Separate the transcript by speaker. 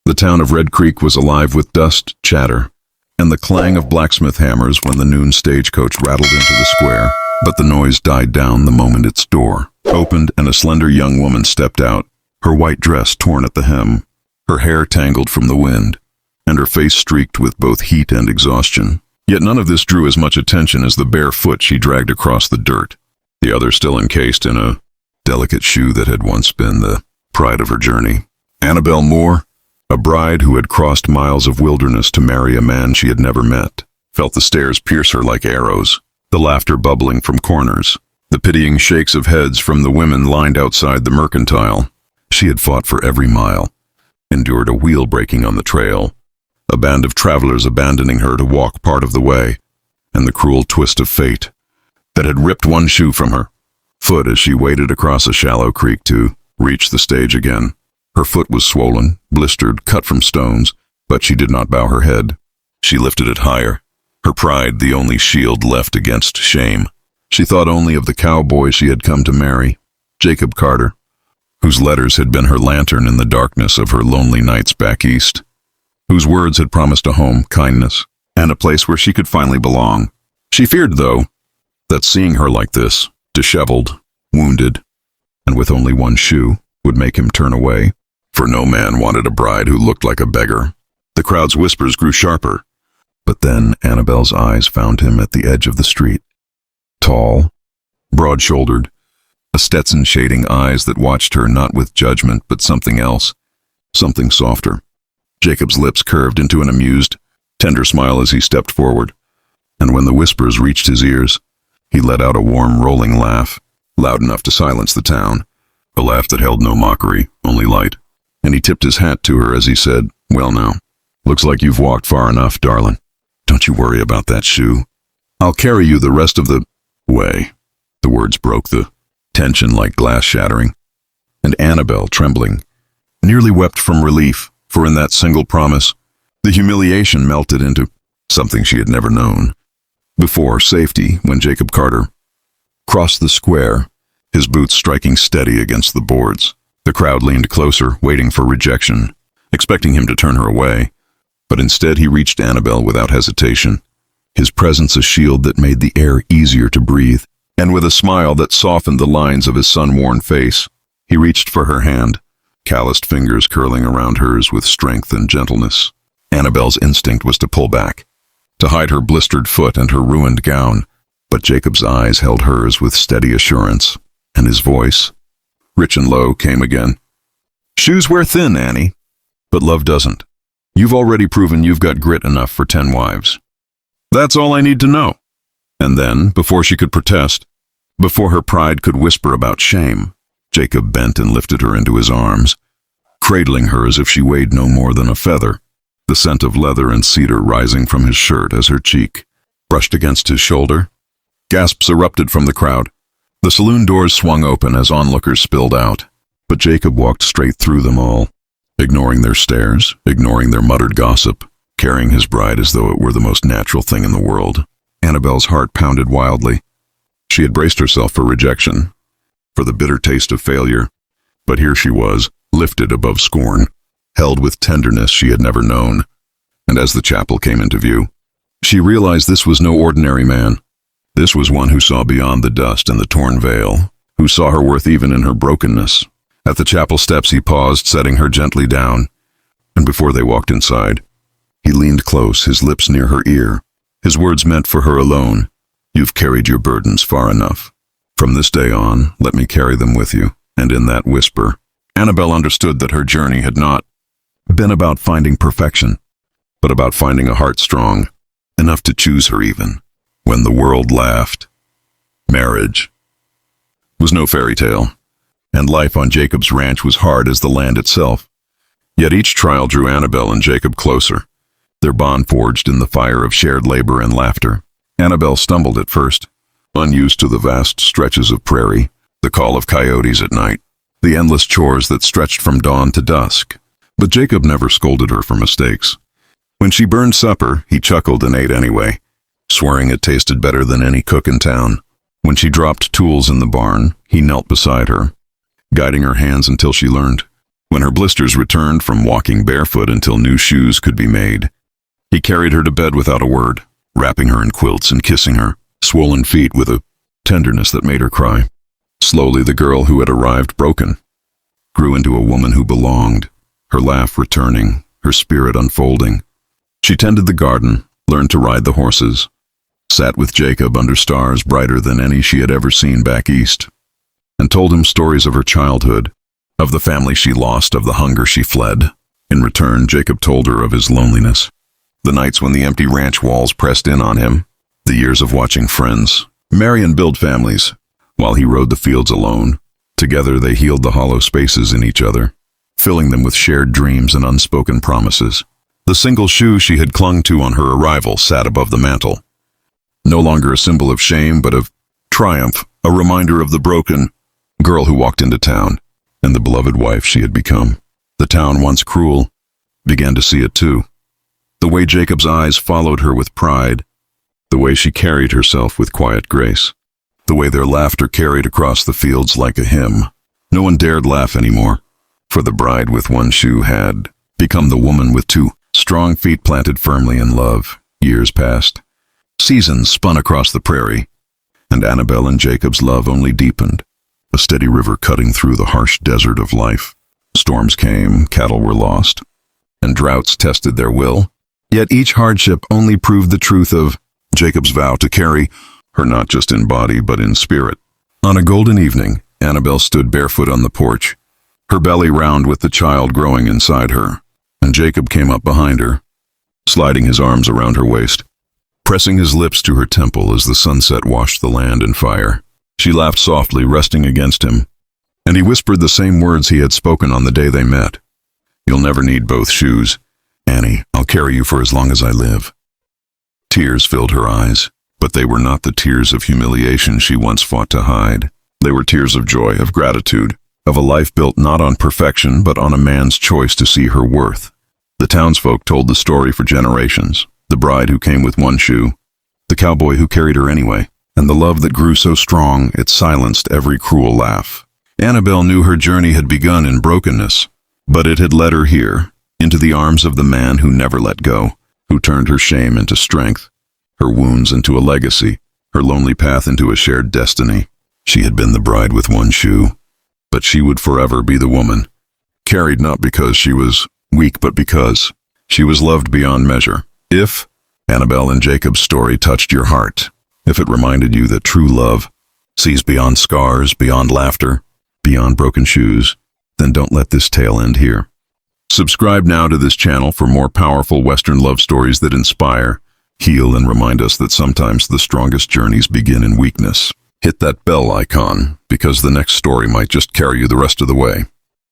Speaker 1: The town of Red Creek was alive with dust, chatter, and the clang of blacksmith hammers when the noon stagecoach rattled into the square. But the noise died down the moment its door opened and a slender young woman stepped out, her white dress torn at the hem, her hair tangled from the wind, and her face streaked with both heat and exhaustion. Yet none of this drew as much attention as the bare foot she dragged across the dirt, the other still encased in a delicate shoe that had once been the pride of her journey. Annabelle Moore, a bride who had crossed miles of wilderness to marry a man she had never met, felt the stares pierce her like arrows, the laughter bubbling from corners, the pitying shakes of heads from the women lined outside the mercantile. She had fought for every mile, endured a wheel breaking on the trail, a band of travelers abandoning her to walk part of the way, and the cruel twist of fate that had ripped one shoe from her foot as she waded across a shallow creek to reach the stage again. Her foot was swollen, blistered, cut from stones, but she did not bow her head. She lifted it higher, her pride the only shield left against shame. She thought only of the cowboy she had come to marry, Jacob Carter, whose letters had been her lantern in the darkness of her lonely nights back east, whose words had promised a home, kindness, and a place where she could finally belong. She feared, though, that seeing her like this, disheveled, wounded, and with only one shoe, would make him turn away, for no man wanted a bride who looked like a beggar. The crowd's whispers grew sharper, but then Annabelle's eyes found him at the edge of the street. Tall, broad-shouldered, a Stetson shading eyes that watched her not with judgment but something else, something softer. Jacob's lips curved into an amused, tender smile as he stepped forward, and when the whispers reached his ears, he let out a warm, rolling laugh, loud enough to silence the town, a laugh that held no mockery, only light, and he tipped his hat to her as he said, "Well now, looks like you've walked far enough, darling. Don't you worry about that shoe. I'll carry you the rest of the way." The words broke the tension like glass shattering, and Annabelle, trembling, nearly wept from relief, for in that single promise, the humiliation melted into something she had never known before: safety. When Jacob Carter crossed the square, his boots striking steady against the boards, the crowd leaned closer, waiting for rejection, expecting him to turn her away, but instead he reached Annabelle without hesitation, his presence a shield that made the air easier to breathe, and with a smile that softened the lines of his sun-worn face, he reached for her hand, calloused fingers curling around hers with strength and gentleness. Annabelle's instinct was to pull back, to hide her blistered foot and her ruined gown, but Jacob's eyes held hers with steady assurance, and his voice, rich and low, came again. "Shoes wear thin, Annie, but love doesn't. You've already proven you've got grit enough for 10 wives. That's all I need to know." And then, before she could protest, before her pride could whisper about shame, Jacob bent and lifted her into his arms, cradling her as if she weighed no more than a feather, the scent of leather and cedar rising from his shirt as her cheek brushed against his shoulder. Gasps erupted from the crowd. The saloon doors swung open as onlookers spilled out, but Jacob walked straight through them all, ignoring their stares, ignoring their muttered gossip, carrying his bride as though it were the most natural thing in the world. Annabelle's heart pounded wildly. She had braced herself for rejection, for the bitter taste of failure, but here she was, lifted above scorn, held with tenderness she had never known, and as the chapel came into view, she realized this was no ordinary man. This was one who saw beyond the dust and the torn veil, who saw her worth even in her brokenness. At the chapel steps he paused, setting her gently down, and before they walked inside, he leaned close, his lips near her ear, his words meant for her alone. "You've carried your burdens far enough. From this day on, let me carry them with you." And in that whisper, Annabelle understood that her journey had not been about finding perfection, but about finding a heart strong enough to choose her even when the world laughed. Marriage was no fairy tale, and life on Jacob's ranch was hard as the land itself. Yet each trial drew Annabelle and Jacob closer, their bond forged in the fire of shared labor and laughter. Annabelle stumbled at first, unused to the vast stretches of prairie, the call of coyotes at night, the endless chores that stretched from dawn to dusk. But Jacob never scolded her for mistakes. When she burned supper, he chuckled and ate anyway, swearing it tasted better than any cook in town. When she dropped tools in the barn, he knelt beside her, guiding her hands until she learned. When her blisters returned from walking barefoot until new shoes could be made, he carried her to bed without a word, wrapping her in quilts and kissing her, swollen feet with a tenderness that made her cry. Slowly, the girl who had arrived broken grew into a woman who belonged, her laugh returning, her spirit unfolding. She tended the garden, learned to ride the horses, sat with Jacob under stars brighter than any she had ever seen back east, and told him stories of her childhood, of the family she lost, of the hunger she fled. In return, Jacob told her of his loneliness, the nights when the empty ranch walls pressed in on him, the years of watching friends marry and build families, while he rode the fields alone. Together they healed the hollow spaces in each other, filling them with shared dreams and unspoken promises. The single shoe she had clung to on her arrival sat above the mantel, no longer a symbol of shame but of triumph, a reminder of the broken girl who walked into town, and the beloved wife she had become. The town, once cruel, began to see it too. The way Jacob's eyes followed her with pride, the way she carried herself with quiet grace, the way their laughter carried across the fields like a hymn. No one dared laugh anymore, for the bride with one shoe had become the woman with two strong feet planted firmly in love. Years passed. Seasons spun across the prairie, and Annabelle and Jacob's love only deepened, a steady river cutting through the harsh desert of life. Storms came, cattle were lost, and droughts tested their will. Yet each hardship only proved the truth of Jacob's vow to carry her not just in body but in spirit. On a golden evening, Annabelle stood barefoot on the porch, her belly round with the child growing inside her, and Jacob came up behind her, sliding his arms around her waist, pressing his lips to her temple as the sunset washed the land in fire. She laughed softly, resting against him, and he whispered the same words he had spoken on the day they met. "You'll never need both shoes, Annie. I'll carry you for as long as I live." Tears filled her eyes, but they were not the tears of humiliation she once fought to hide. They were tears of joy, of gratitude, of a life built not on perfection but on a man's choice to see her worth. The townsfolk told the story for generations, the bride who came with one shoe, the cowboy who carried her anyway, and the love that grew so strong it silenced every cruel laugh. Annabelle knew her journey had begun in brokenness, but it had led her here, into the arms of the man who never let go, who turned her shame into strength, her wounds into a legacy, her lonely path into a shared destiny. She had been the bride with one shoe, but she would forever be the woman, carried not because she was weak but because she was loved beyond measure. If Annabelle and Jacob's story touched your heart, if it reminded you that true love sees beyond scars, beyond laughter, beyond broken shoes, then don't let this tale end here. Subscribe now to this channel for more powerful Western love stories that inspire, heal, and remind us that sometimes the strongest journeys begin in weakness. Hit that bell icon, because the next story might just carry you the rest of the way.